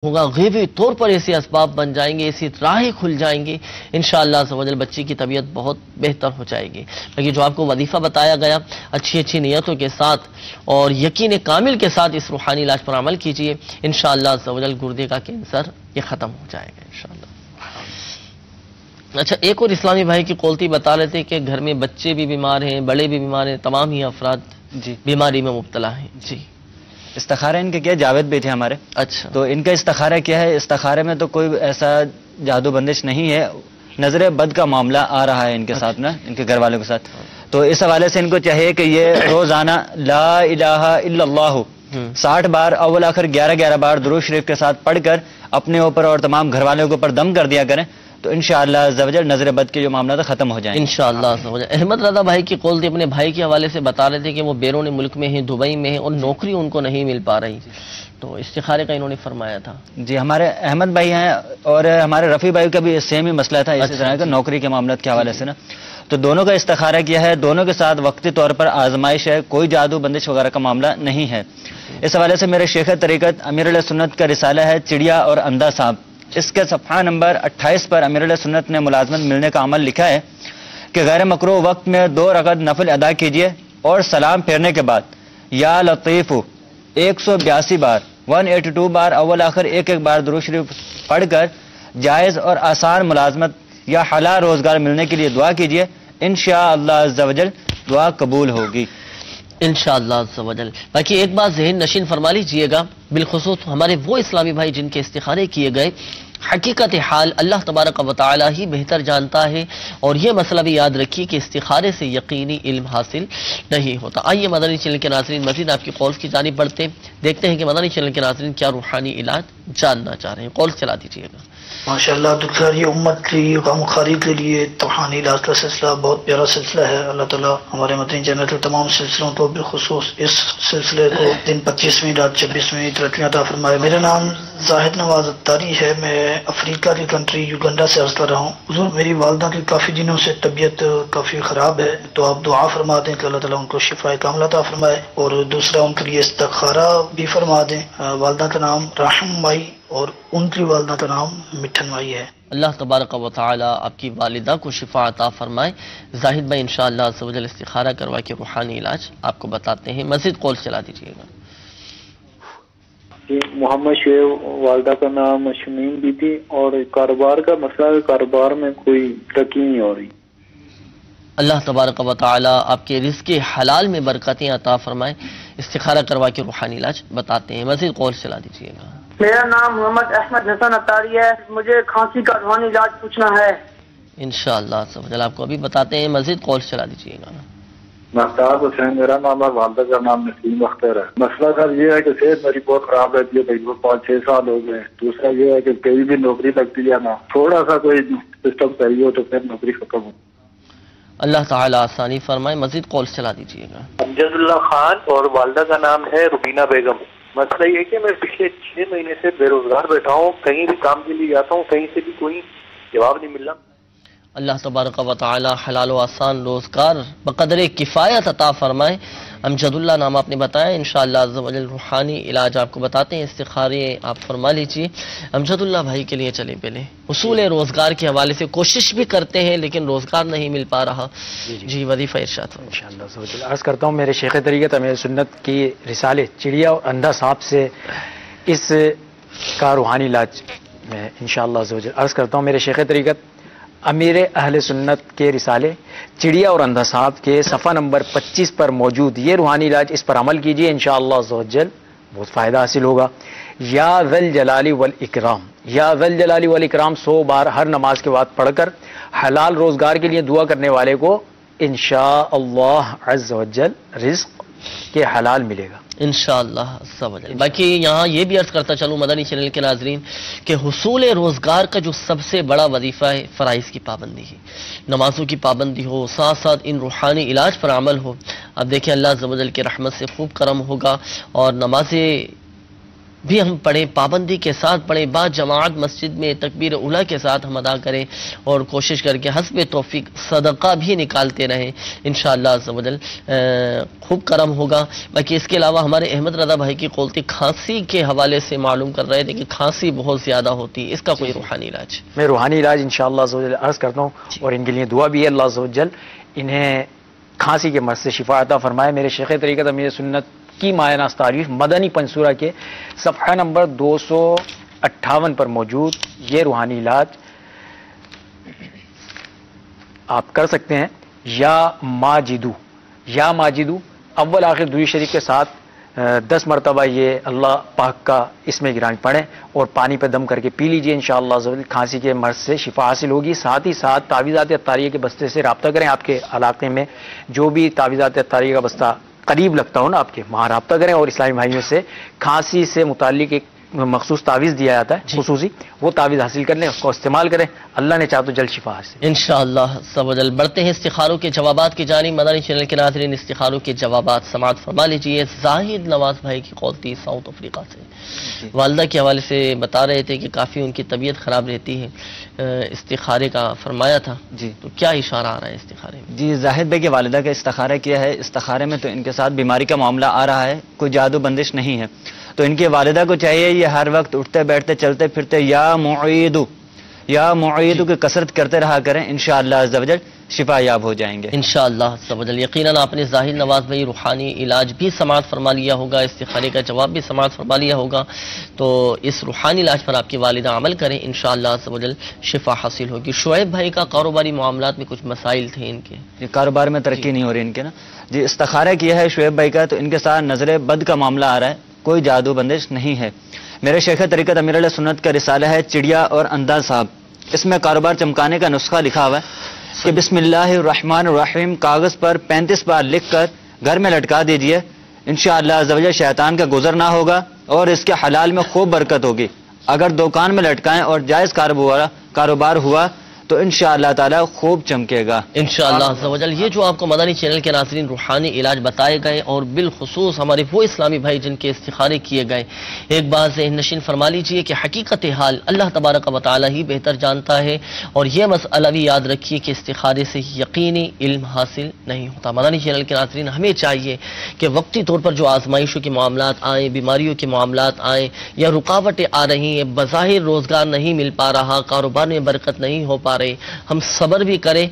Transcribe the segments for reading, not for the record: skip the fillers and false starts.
ہوگا، غیبی طور پر ایسے اسباب بن جائیں گے، ایسی راہیں کھل جائیں گی، انشاءاللہ عز و جل بچی کی طبیعت بہت بہتر ہو جائے گی۔ لیکن جو آپ کو وظیفہ بتایا گیا، اچھی نیتوں کے ساتھ اور یقین کامل کے ساتھ اس روحانی علاج پر عمل کیجئے، انشاءاللہ عز و جل گردے کا کینسر یہ ختم ہو جائے گا انشاءاللہ۔ اچھا، ایک اور اسلامی بھائی کی قولتی بتا رہے تھے کہ گھر میں بچے بھی بیمار ہیں، بڑے بھی بیمار ہیں، تمام ہی افراد بیماری میں مبتلا ہیں۔ جی، استخارہ ان کے کیا، جاوید بھی تھے ہمارے، اچھا، تو ان کا استخارہ کیا ہے؟ استخارے میں تو کوئی ایسا جادو بندش نہیں ہے، نظر بد کا معاملہ آ رہا ہے ان کے ساتھ نا، ان کے گھر والوں کے ساتھ۔ تو اس حوالے سے ان کو چاہیے کہ یہ روزانہ لا الہ الا اللہ 60 بار اول آخر 11 بار درود شریف کے ساتھ پڑھ کر اپنے اوپر اور تمام گھر والوں کے اوپر دم کر دیا کریں، تو انشاءاللہ عز و جل نظر بد کے جو معاملات ختم ہو جائیں گے انشاءاللہ عز و جل۔ احمد رضا بھائی کی قول تھی، اپنے بھائی کے حوالے سے بتا رہے تھے کہ وہ بیرون ملک میں ہیں، دبئی میں ہیں اور نوکری ان کو نہیں مل پا رہی، تو استخارے کا انہوں نے فرمایا تھا۔ جی، ہمارے احمد بھائی ہیں اور ہمارے رفیع بھائی کا بھی سیم ہی مسئلہ تھا اسی طرح کا، نوکری کے معاملات کے حوالے سے نا، تو دونوں کا استخارہ کیا ہے، دونوں کے ساتھ وقتی طور پر آزمائش ہے، کوئی جادو بندش وغیرہ کا معاملہ نہیں ہے۔ اس حوالے سے میرے شیخ طریقت امیر علیہ سنت کا رسالہ ہے چڑیا اور اندھا صاحب، اس کے صفحہ نمبر 28 پر امیر علیہ سنت نے ملازمت ملنے کا عمل لکھا ہے کہ غیر مکروہ وقت میں 2 رکعت نفل ادا کیجیے اور سلام پھیرنے کے بعد یا لطیف 182 بار 182 بار اول آخر 1 بار درود شریف پڑھ کر جائز اور آسان ملازمت یا حلال روزگار ملنے کے لیے دعا کیجیے، انشاءاللہ عز و جل دعا قبول ہوگی انشاءاللہ عز و جل۔ باقی ایک بات ذہن نشین فرما لیجئے گا، بالخصوص ہمارے وہ اسلامی بھائی جن کے استخارے کیے گئے، حقیقت حال اللہ تبارک و تعالی ہی بہتر جانتا ہے، اور یہ مسئلہ بھی یاد رکھیے کہ استخارے سے یقینی علم حاصل نہیں ہوتا۔ آئیے مدنی چینل کے ناظرین مزید آپ کی قولز کی جانب بڑھتے ہیں، دیکھتے ہیں کہ مدنی چینل کے ناظرین کیا روحانی علاج جاننا چاہ رہے ہیں۔ قولز چلا دیجئے گا۔ ماشاءاللہ دکتر، یہ امت کی غم خاری کے لیے روحانی علاج کا سلسلہ بہت پیارا سلسلہ ہے۔ اللہ تعالیٰ ہمارے مدنی چینل کے تمام سلسلوں کو، بالخصوص اس سلسلے کو دن 25ویں رات 26ویں ترقیاں عطا فرمائے۔ میرا نام زاہد نواز اتاری ہے، میں افریقہ کی کنٹری یوگنڈا سے عرض کر رہا ہوں۔ حضور، میری والدہ کی کافی دنوں سے طبیعت کافی خراب ہے، تو آپ دعا فرما دیں کہ اللہ تعالیٰ ان کو شفا کاملہ عطا فرمائے، اور دوسرا ان کے لیے استخارہ بھی فرما دیں۔ والدہ کا نام راحم مائی اور ان کی والدہ کا نام مٹھن مائی ہے۔ اللہ تبارک و تعالی آپ کی والدہ کو شفا عطا فرمائے۔ زاہد بھائی انشاءاللہ عز و جل استخارہ کروا کے روحانی علاج آپ کو بتاتے ہیں، مزید قول چلا دیجیے گا۔ محمد شعیب، والدہ کا نام شمیم بھی تھی، اور کاروبار کا مسئلہ ہے، کاروبار میں کوئی ترقی نہیں ہو رہی۔ اللہ تبارک و تعالی آپ کے رزق حلال میں برکتیں عطا فرمائے۔ استخارہ کروا کے روحانی علاج بتاتے ہیں، مزید قول چلا دیجیے گا۔ میرا نام محمد احمد حسن اتاری ہے، مجھے کھانسی کا روحانی علاج پوچھنا ہے۔ انشاءاللہ عز و جل آپ کو ابھی بتاتے ہیں، مزید قول چلا دیجیے گا۔ مختار حسین میرا نام ہے، والدہ کا نام نسیم اختر ہے۔ مسئلہ سر یہ ہے کہ صحت میری بہت خراب رہتی ہے، تقریباً 5-6 سال ہو گئے۔ دوسرا یہ ہے کہ کہیں بھی نوکری لگتی ہے نا، تھوڑا سا کوئی سسٹم صحیح ہو تو پھر نوکری ختم ہو۔ اللہ تعالیٰ آسانی فرمائے، مزید قول چلا دیجیے گا۔ امجد اللہ خان، اور والدہ کا نام ہے روبینہ بیگم۔ مسئلہ یہ کہ میں پچھلے 6 مہینے سے بے روزگار بیٹھا ہوں، کہیں بھی کام کے لیے جاتا ہوں، کہیں سے بھی کوئی جواب نہیں مل رہا۔ اللہ تبارک و تعالی حلال و آسان روزگار بقدر کفایت عطا فرمائے۔ امجد اللہ نام آپ نے بتایا، انشاءاللہ عز و جل روحانی علاج آپ کو بتاتے ہیں، استخارے آپ فرما لیجیے۔ امجد اللہ بھائی کے لیے چلیں پہلے حصول روزگار کے حوالے سے کوشش بھی کرتے ہیں لیکن روزگار نہیں مل پا رہا۔ جی، وظیفہ ارشاد فرمائیں۔ انشاءاللہ عز و جل عرض کرتا ہوں، میرے شیخ طریقت امیر سنت کی رسالے چڑیا اور اندھا صاحب سے اس کا روحانی علاج میں انشاءاللہ عز و جل عرض کرتا ہوں، میرے شیخ طریقت امیر اہل سنت کے رسالے چڑیا اور اندھا صاحب کے صفحہ نمبر 25 پر موجود یہ روحانی علاج، اس پر عمل کیجئے، انشاءاللہ عز و جل بہت فائدہ حاصل ہوگا۔ یا ذل جلالی والاکرام، یا ذل جلالی والاکرام 100 بار ہر نماز کے بعد پڑھ کر حلال روزگار کے لیے دعا کرنے والے کو انشاءاللہ عز و جل رزق کے حلال ملے گا انشاءاللہ عز و جل۔ باقی یہاں یہ بھی عرض کرتا چلوں مدنی چینل کے ناظرین کہ حصول روزگار کا جو سب سے بڑا وظیفہ ہے، فرائض کی پابندی ہے، نمازوں کی پابندی ہو، ساتھ ساتھ ان روحانی علاج پر عمل ہو۔ اب دیکھیں اللہ عز و جل کی رحمت سے خوب کرم ہوگا اور نمازیں بھی ہم پڑھیں، پابندی کے ساتھ پڑھیں، با جماعت مسجد میں تکبیر اولیٰ کے ساتھ ہم ادا کریں اور کوشش کر کے حسب توفیق صدقہ بھی نکالتے رہیں، انشاءاللہ عز و جل خوب کرم ہوگا۔ باقی اس کے علاوہ ہمارے احمد رضا بھائی کی قولتی کھانسی کے حوالے سے معلوم کر رہے تھے کہ کھانسی بہت زیادہ ہوتی ہے، اس کا کوئی روحانی علاج؟ میں روحانی علاج انشاءاللہ عز و جل عرض کرتا ہوں اور ان کے لیے دعا بھی ہے، اللہ عز و جل انہیں کھانسی کے مرض سے شفا عطا فرمائے۔ میرے شیخ طریقت امیر سنت کی مایہ ناز تعریف مدنی پنسورہ کے صفحہ نمبر 258 پر موجود یہ روحانی علاج آپ کر سکتے ہیں۔ یا ماجدو اول آخر دوری شریف کے ساتھ 10 مرتبہ یہ اللہ پاک کا اسم گرامی پڑھیں اور پانی پہ دم کر کے پی لیجئے، انشاءاللہ کھانسی کے مرض سے شفا حاصل ہوگی۔ ساتھ ہی ساتھ تعویذات اطاریہ کے بستے سے رابطہ کریں، آپ کے علاقے میں جو بھی تعویذات اطاریہ کا بستہ قریب لگتا ہو نا آپ کے، وہاں رابطہ کریں اور اسلامی بھائیوں سے کھانسی سے متعلق ایک مخصوص تعویذ دیا جاتا ہے خصوصی، وہ تعویذ حاصل کر لیں، اس کو استعمال کریں، اللہ نے چاہا تو جلد شفا حاصل۔ انشاءاللہ سب جل بڑھتے ہیں استخاروں کے جوابات کی جانب۔ مدنی چینل کے ناظرین استخاروں کے جوابات سماعت فرما لیجیے۔ زاہد نواز بھائی کی قولتی ساؤتھ افریقہ سے والدہ کے حوالے سے بتا رہے تھے کہ کافی ان کی طبیعت خراب رہتی ہے، استخارے کا فرمایا تھا جی، تو کیا اشارہ آ رہا ہے استخارے میں؟ جی زاہد بھائی کی والدہ کا استخارہ کیا ہے، استخارے میں تو ان کے ساتھ بیماری کا معاملہ آ رہا ہے، کوئی جادو بندش نہیں ہے، تو ان کی والدہ کو چاہیے یہ ہر وقت اٹھتے بیٹھتے چلتے پھرتے یا معیدو کی کثرت کرتے رہا کریں، انشاءاللہ عز و جل شفا یاب ہو جائیں گے انشاءاللہ عز و جل۔ یقیناً آپ نے ظاہر نواز بھائی روحانی علاج بھی سماعت فرما لیا ہوگا، استخارے کا جواب بھی سماعت فرما لیا ہوگا، تو اس روحانی علاج پر آپ کی والدہ عمل کریں، انشاءاللہ عز و جل شفا حاصل ہوگی۔ شعیب بھائی کا کاروباری معاملات میں کچھ مسائل تھے ان کے، یہ کاروبار میں ترقی نہیں ہو رہی ان کے نا جی، استخارہ کیا ہے شعیب بھائی کا، تو ان کے ساتھ نظر بد کا معاملہ آ رہا ہے، کوئی جادو بندش نہیں ہے۔ میرے شیخ طریقت امیر علیہ سنت کا رسالہ ہے چڑیا اور انداز صاحب، اس میں کاروبار چمکانے کا نسخہ لکھا ہوا ہے کہ بسم اللہ الرحمن الرحیم کاغذ پر 35 بار لکھ کر گھر میں لٹکا دیجئے، انشاءاللہ عز و جل شیطان کا گزر نہ ہوگا اور اس کے حلال میں خوب برکت ہوگی۔ اگر دکان میں لٹکائیں اور جائز کاروبار ہوا تو انشاءاللہ تعالی خوب چمکے گا انشاءاللہ عز و جل۔ یہ جو آپ کو مدنی چینل کے ناظرین روحانی علاج بتائے گئے اور بالخصوص ہمارے وہ اسلامی بھائی جن کے استخارے کیے گئے، ایک بات ذہن نشین فرما لیجئے کہ حقیقت حال اللہ تبارک و تعالی ہی بہتر جانتا ہے، اور یہ مسئلہ بھی یاد رکھیے کہ استخارے سے یقینی علم حاصل نہیں ہوتا۔ مدنی چینل کے ناظرین ہمیں چاہیے کہ وقتی طور پر جو آزمائشوں کے معاملات آئیں، بیماریوں کے معاملات آئیں یا رکاوٹیں آ رہی ہیں، بظاہر روزگار نہیں مل پا رہا، کاروبار میں برکت نہیں ہو پا رہے، ہم صبر بھی کریں،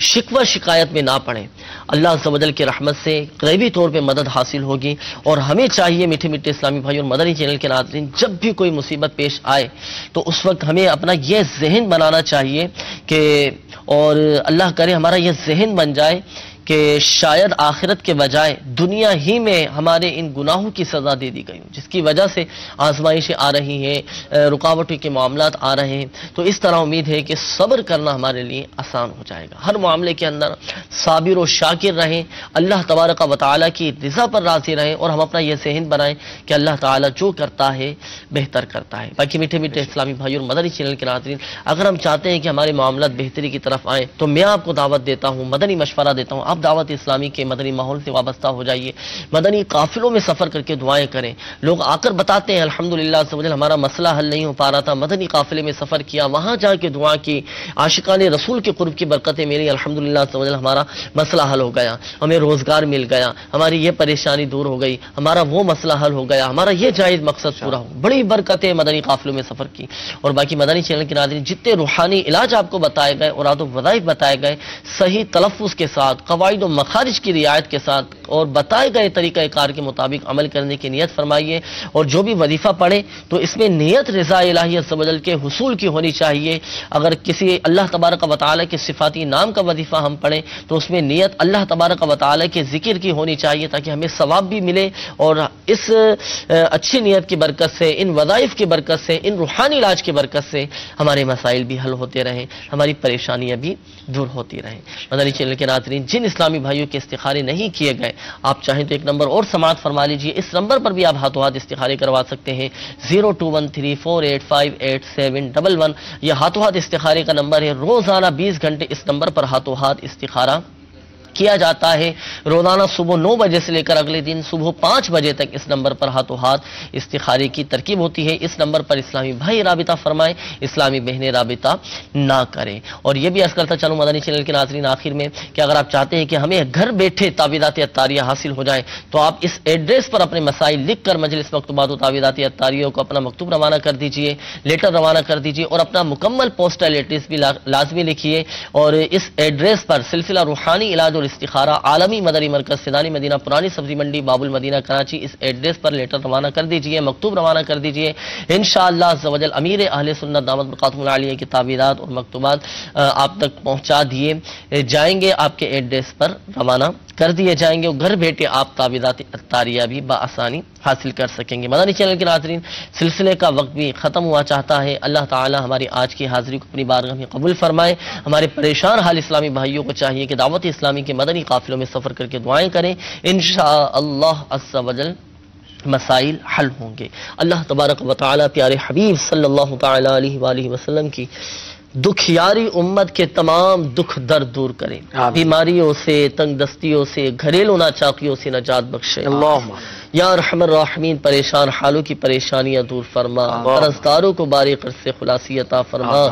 شکوہ شکایت میں نہ پڑیں، اللہ عز و جل کی رحمت سے غیبی طور پہ مدد حاصل ہوگی۔ اور ہمیں چاہیے میٹھے میٹھے اسلامی بھائی اور مدنی چینل کے ناظرین، جب بھی کوئی مصیبت پیش آئے تو اس وقت ہمیں اپنا یہ ذہن بنانا چاہیے کہ، اور اللہ کرے ہمارا یہ ذہن بن جائے کہ شاید آخرت کے بجائے دنیا ہی میں ہمارے ان گناہوں کی سزا دے دی گئی ہوں، جس کی وجہ سے آزمائشیں آ رہی ہیں، رکاوٹوں کے معاملات آ رہے ہیں، تو اس طرح امید ہے کہ صبر کرنا ہمارے لیے آسان ہو جائے گا۔ ہر معاملے کے اندر صابر و شاکر رہیں، اللہ تبارک و تعالیٰ کی رضا پر راضی رہیں، اور ہم اپنا یہ ذہن بنائیں کہ اللہ تعالیٰ جو کرتا ہے بہتر کرتا ہے۔ باقی میٹھے میٹھے اسلامی بھائی اور مدنی چینل کے ناظرین، اگر ہم چاہتے ہیں کہ ہمارے معاملات بہتری کی طرف آئیں تو میں آپ کو دعوت دیتا ہوں، مدنی مشورہ دیتا ہوں، آپ دعوت اسلامی کے مدنی ماحول سے وابستہ ہو جائیے، مدنی قافلوں میں سفر کر کے دعائیں کریں۔ لوگ آ کر بتاتے ہیں الحمدللہ ہمارا مسئلہ حل نہیں ہو پا رہا تھا، مدنی قافلے میں سفر کیا، وہاں جا کے دعا کی، عاشقان رسول کے قرب کی برکتیں میری الحمدللہ ہمارا مسئلہ حل ہو گیا، ہمیں روزگار مل گیا، ہماری یہ پریشانی دور ہو گئی، ہمارا وہ مسئلہ حل ہو گیا، ہمارا یہ جائز مقصد پورا ہو۔ بڑی برکتیں مدنی قافلوں میں سفر کی۔ اور باقی مدنی چینل کے ناظرین، جتنے روحانی علاج آپ کو بتائے گئے اور وظائف بتائے گئے، صحیح تلفظ کے ساتھ، قواعد و مخارج کی رعایت کے ساتھ اور بتائے گئے طریقہ کار کے مطابق عمل کرنے کی نیت فرمائیے، اور جو بھی وظیفہ پڑھے تو اس میں نیت رضا الہی عز و جل کے حصول کی ہونی چاہیے۔ اگر کسی اللہ تبارک و تعالی کے صفاتی نام کا وظیفہ ہم پڑھیں تو اس میں نیت اللہ تبارک و تعالی کے ذکر کی ہونی چاہیے، تاکہ ہمیں ثواب بھی ملے، اور اس اچھی نیت کی برکت سے، ان وظائف کی برکت سے، ان روحانی علاج کی برکت سے ہمارے مسائل بھی حل ہوتے رہیں، ہماری پریشانیاں بھی دور ہوتی رہیں۔ مدنی چینل کے ناظرین، جن اسلامی بھائیوں کے استخارے نہیں کیے گئے، آپ چاہیں تو ایک نمبر اور سماعت فرما لیجئے، اس نمبر پر بھی آپ ہاتھوں ہاتھ استخارے کروا سکتے ہیں، 0213485711، یہ ہاتھوں ہاتھ استخارے کا نمبر ہے۔ روزانہ 20 گھنٹے اس نمبر پر ہاتھوں ہاتھ استخارہ کیا جاتا ہے روزانہ صبح 9 بجے سے لے کر اگلے دن صبح 5 بجے تک اس نمبر پر ہاتھوں ہاتھ استخارے کی ترکیب ہوتی ہے. اس نمبر پر اسلامی بھائی رابطہ فرمائیں, اسلامی بہنیں رابطہ نہ کریں. اور یہ بھی عرض کرتا چلوں مدنی چینل کے ناظرین آخر میں کہ اگر آپ چاہتے ہیں کہ ہمیں گھر بیٹھے تعویذات عطاریہ حاصل ہو جائیں تو آپ اس ایڈریس پر اپنے مسائل لکھ کر مجلس مکتوبات و تعویذات عطاریہ کو اپنا مکتوب روانہ کر دیجئے, لیٹر روانہ کر دیجئے اور اپنا مکمل پوسٹل ایڈریس بھی لازمی لکھیے. اور اس ایڈریس پر سلسلہ روحانی علاج اور استخارہ عالمی مدنی مرکز فیضانی مدینہ پرانی سبزی منڈی باب المدینہ کراچی, اس ایڈریس پر لیٹر روانہ کر دیجئے, مکتوب روانہ کر دیجئے. انشاءاللہ عز و جل امیر اہل سنت دامت برکاتہم العالیہ کی تعویذات اور مکتوبات آپ تک پہنچا دیے جائیں گے, آپ کے ایڈریس پر روانہ کر دیے جائیں گے, اور گھر بیٹھے آپ تعویذات عطاریہ بھی بآسانی حاصل کر سکیں گے. مدنی چینل کے ناظرین سلسلے کا وقت بھی ختم ہوا چاہتا ہے. اللہ تعالی ہماری آج کی حاضری کو اپنی بارگاہ میں قبول فرمائے. ہمارے پریشان حال اسلامی بھائیوں کو چاہیے کہ دعوت اسلامی کے مدنی قافلوں میں سفر کر کے دعائیں کریں, انشاءاللہ عز و جل مسائل حل ہوں گے. اللہ تبارک و تعالی پیارے حبیب صلی اللہ تعالی علیہ وآلہ وسلم کی دکھیاری امت کے تمام دکھ درد دور کرے, بیماریوں سے, تنگ دستیوں سے, گھریلو ناچاکیوں سے نجات بخشے. اللہم یا ارحم الراحمین پریشان حالوں کی پریشانیاں دور فرما, قرضداروں کو بارے قرض سے خلاصی عطا فرما,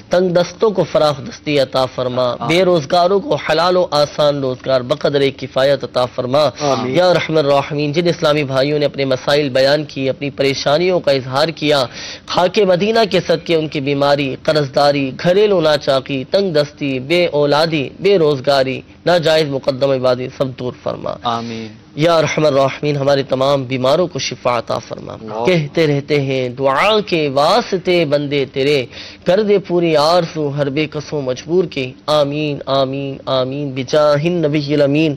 تنگ دستوں کو فراخ دستی عطا فرما, بے روزگاروں کو حلال و آسان روزگار بقدر کفایت عطا فرما. یا ارحم الراحمین جن اسلامی بھائیوں نے اپنے مسائل بیان کی, اپنی پریشانیوں کا اظہار کیا, خاک مدینہ کے صدقے ان کی بیماری, قرضداری, گھریلو ناچاکی, تنگ دستی, بے اولادی, بے روزگاری, ناجائز مقدم عبادی سب دور فرما. آمین. یا ارحم الراحمین ہمارے تمام بیماروں کو شفا عطا فرما. کہتے رہتے ہیں دعا کے واسطے بندے تیرے, کر دے پوری آرزو ہر بے کسوں مجبور کے. آمین آمین آمین بجاہ النبی الامین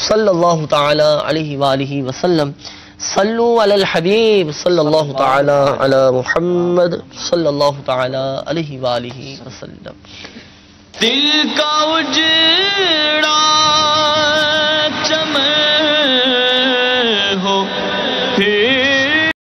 صلی اللہ تعالی علیہ وآلہ وسلم. صلو علی الحبیب صلی اللہ تعالی علی محمد صلی اللہ تعالی علیہ وآلہ وسلم. دل کا اجڑا چمن